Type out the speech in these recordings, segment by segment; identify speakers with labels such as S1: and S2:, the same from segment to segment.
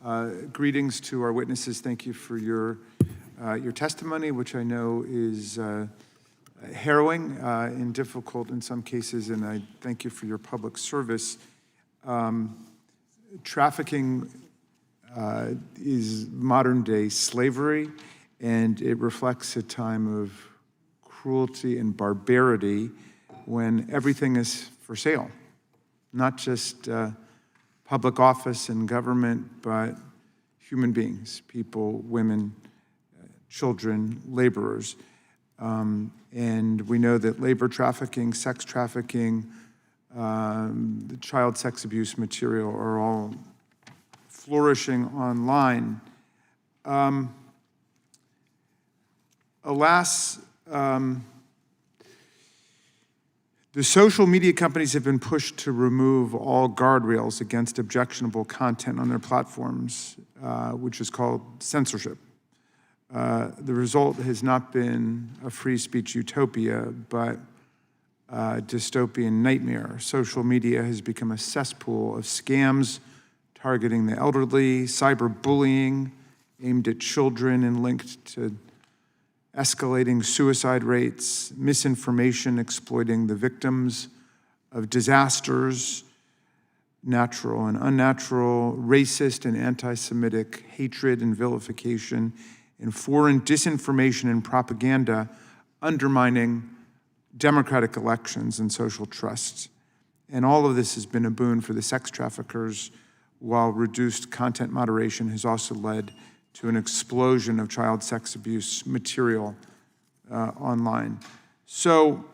S1: Greetings to our witnesses. Thank you for your testimony, which I know is harrowing and difficult in some cases, and I thank you for your public service. Trafficking is modern-day slavery, and it reflects a time of cruelty and barbarity when everything is for sale, not just public office and government, but human beings, people, women, children, laborers. And we know that labor trafficking, sex trafficking, the child sex abuse material are all flourishing online. Alas, the social media companies have been pushed to remove all guardrails against objectionable content on their platforms, which is called censorship. The result has not been a free speech utopia, but a dystopian nightmare. Social media has become a cesspool of scams targeting the elderly, cyberbullying aimed at children and linked to escalating suicide rates, misinformation exploiting the victims of disasters, natural and unnatural, racist and anti-Semitic hatred and vilification, and foreign disinformation and propaganda undermining democratic elections and social trust. And all of this has been a boon for the sex traffickers, while reduced content moderation has also led to an explosion of child sex abuse material online. So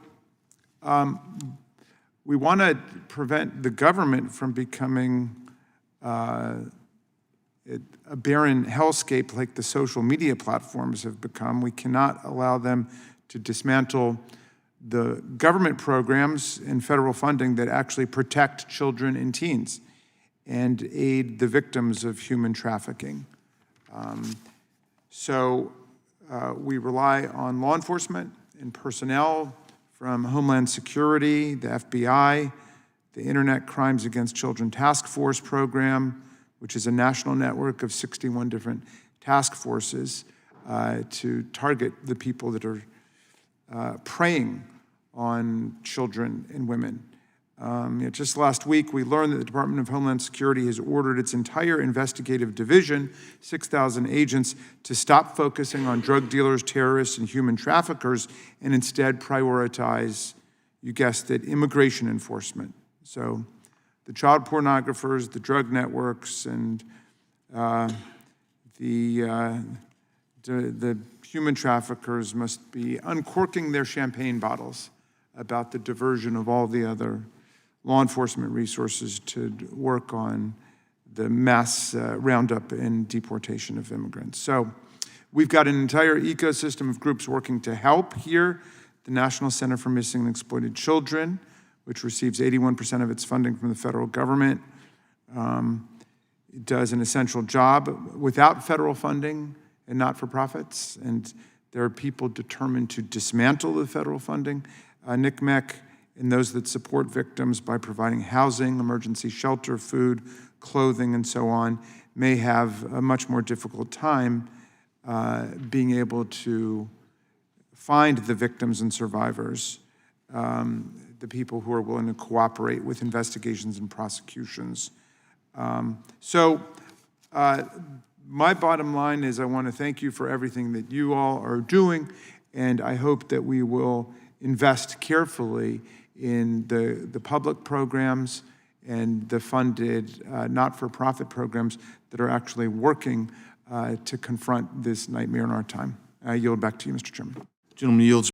S1: we want to prevent the government from becoming a barren hellscape like the social media platforms have become. We cannot allow them to dismantle the government programs and federal funding that actually protect children and teens and aid the victims of human trafficking. We rely on law enforcement and personnel from Homeland Security, the FBI, the Internet Crimes Against Children Task Force program, which is a national network of 61 different task forces to target the people that are preying on children and women. Just last week, we learned that the Department of Homeland Security has ordered its entire investigative division, 6,000 agents, to stop focusing on drug dealers, terrorists, and human traffickers, and instead prioritize, you guessed it, immigration enforcement. So the child pornographers, the drug networks, and the human traffickers must be uncorking their champagne bottles about the diversion of all the other law enforcement resources to work on the mass roundup and deportation of immigrants. So we've got an entire ecosystem of groups working to help here. The National Center for Missing and Exploited Children, which receives 81% of its funding from the federal government, does an essential job without federal funding and not-for-profits. And there are people determined to dismantle the federal funding. NCMEC and those that support victims by providing housing, emergency shelter, food, clothing, and so on, may have a much more difficult time being able to find the victims and survivors, the people who are willing to cooperate with investigations and prosecutions. My bottom line is I want to thank you for everything that you all are doing, and I hope that we will invest carefully in the public programs and the funded not-for-profit programs that are actually working to confront this nightmare in our time. I yield back to you, Mr. Chairman.
S2: Gentleman yields.